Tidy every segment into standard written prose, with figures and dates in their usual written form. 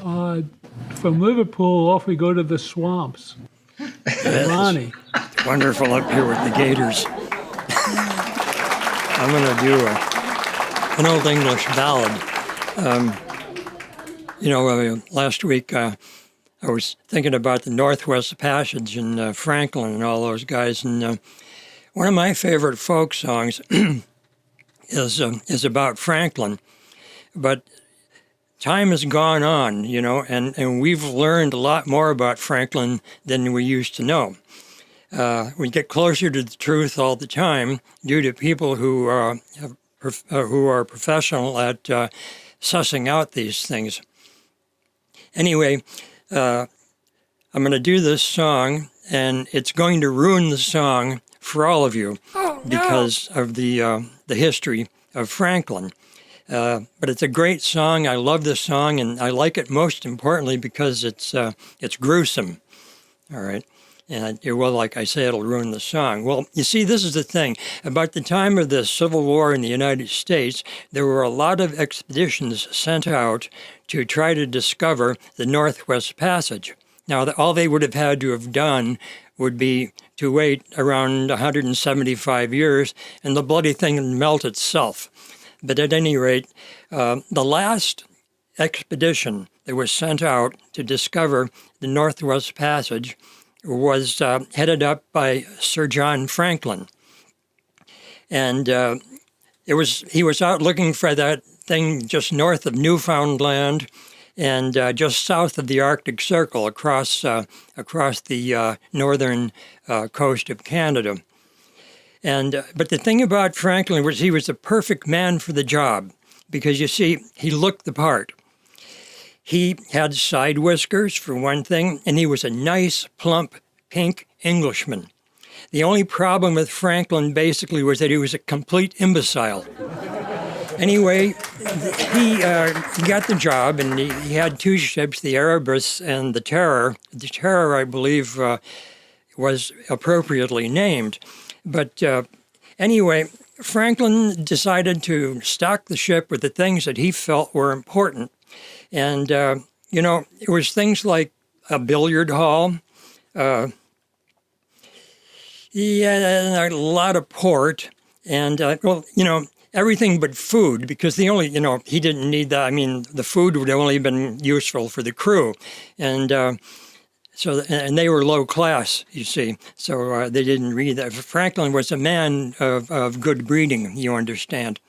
From Liverpool, off we go to the swamps. Ronnie. It's wonderful up here with the gators. I'm going to do an Old English ballad. Last week I was thinking about the Northwest Passage and Franklin and all those guys, and one of my favorite folk songs is about Franklin, but time has gone on, and we've learned a lot more about Franklin than we used to know. We get closer to the truth all the time due to people who are professional at sussing out these things. Anyway, I'm going to do this song, and it's going to ruin the song for all of you because of the history of Franklin. But it's a great song. I love this song, and I like it most importantly because it's gruesome. All right. And like I say, it'll ruin the song. Well, you see, this is the thing. About the time of the Civil War in the United States, there were a lot of expeditions sent out to try to discover the Northwest Passage. Now, all they would have had to have done would be to wait around 175 years, and the bloody thing would melt itself. But at any rate, the last expedition that was sent out to discover the Northwest Passage was headed up by Sir John Franklin. And he was out looking for that thing just north of Newfoundland and just south of the Arctic Circle across the northern coast of Canada. But the thing about Franklin was he was the perfect man for the job because, you see, he looked the part. He had side whiskers, for one thing, and he was a nice, plump, pink Englishman. The only problem with Franklin, basically, was that he was a complete imbecile. Anyway, he got the job, and he had two ships, the Erebus and the Terror. The Terror, I believe, was appropriately named. But anyway, Franklin decided to stock the ship with the things that he felt were important. And, it was things like a billiard hall, a lot of port, and, everything but food, because he didn't need that. I mean, the food would have only been useful for the crew. And and they were low class, you see, so they didn't read that. Franklin was a man of good breeding, you understand.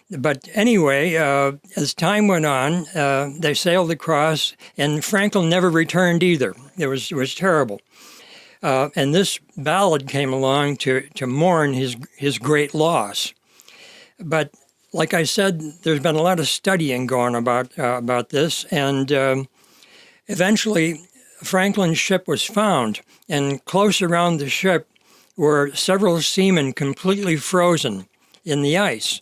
But anyway, as time went on, they sailed across, and Franklin never returned either. It was terrible. And this ballad came along to mourn his great loss. But like I said, there's been a lot of studying going about this, and eventually Franklin's ship was found, and close around the ship were several seamen completely frozen in the ice.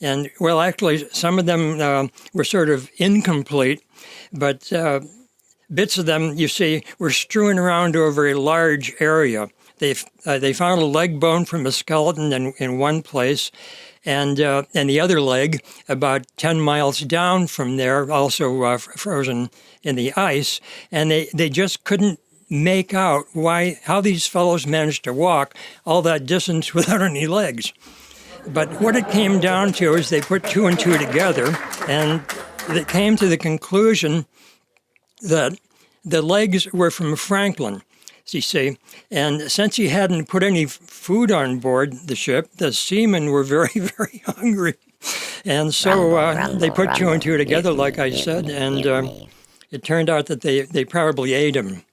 And, well, actually, some of them were sort of incomplete, but bits of them, you see, were strewn around over a large area. They found a leg bone from a skeleton in one place, and the other leg about 10 miles down from there, also frozen in the ice, and they just couldn't make out how these fellows managed to walk all that distance without any legs. But what it came down to is they put two and two together, and they came to the conclusion that the legs were from Franklin, you see. And since he hadn't put any food on board the ship, the seamen were very, very hungry. And so they put two and two together, like I said, and it turned out that they probably ate him,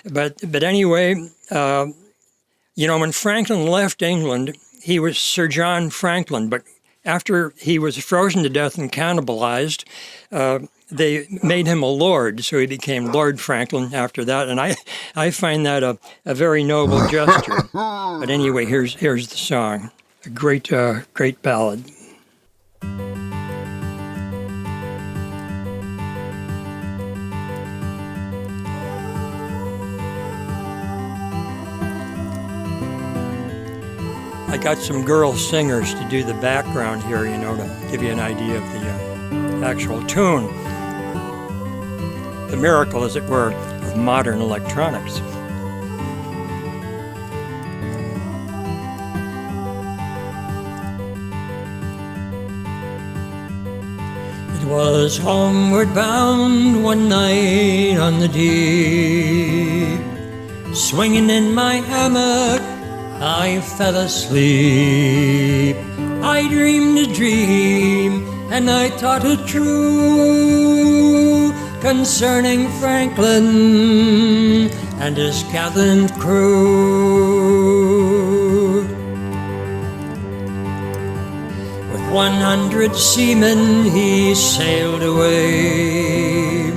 But anyway, when Franklin left England, he was Sir John Franklin, but after he was frozen to death and cannibalized, they made him a lord, so he became Lord Franklin after that, and I find that a very noble gesture. But anyway, here's the song, a great ballad. I got some girl singers to do the background here, to give you an idea of the actual tune. the miracle, as it were, of modern electronics. It was homeward bound one night on the deep. Swinging in my hammock, I fell asleep. I dreamed a dream, and I thought it true, concerning Franklin and his gallant crew. With 100 seamen he sailed away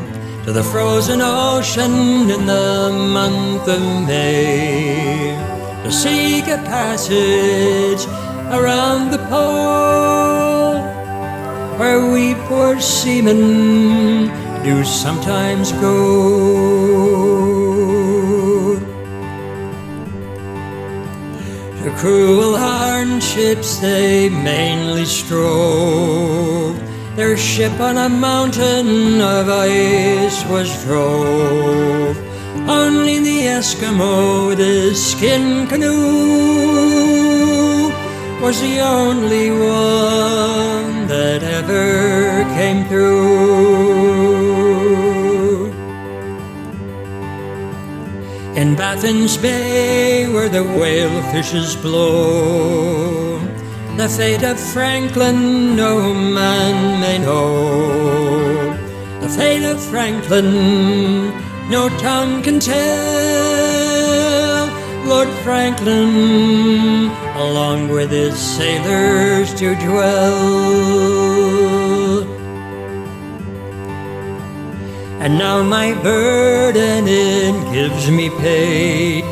to the frozen ocean in the month of May, to seek a passage around the pole, where we poor seamen do sometimes go. To cruel hardships they mainly strove, their ship on a mountain of ice was drove. Only the Eskimo with his skin canoe was the only one that ever came through. In Baffin's Bay, where the whale fishes blow, the fate of Franklin no man may know. The fate of Franklin no tongue can tell. Lord Franklin, along with his sailors to dwell. And now my burden it gives me paid.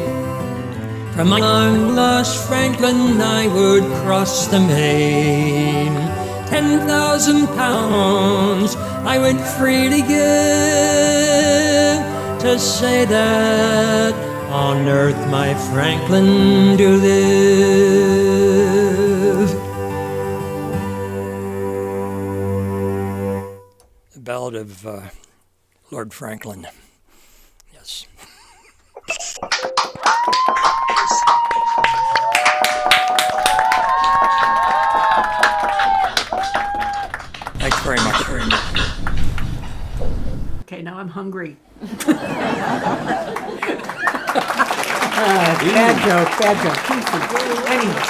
From my long-lost Franklin I would cross the main. 10,000 pounds I would freely give to say that on earth my Franklin do live. The Ballad of Lord Franklin. Yes. Thanks very much. Okay, now I'm hungry. Bad joke. Anyway.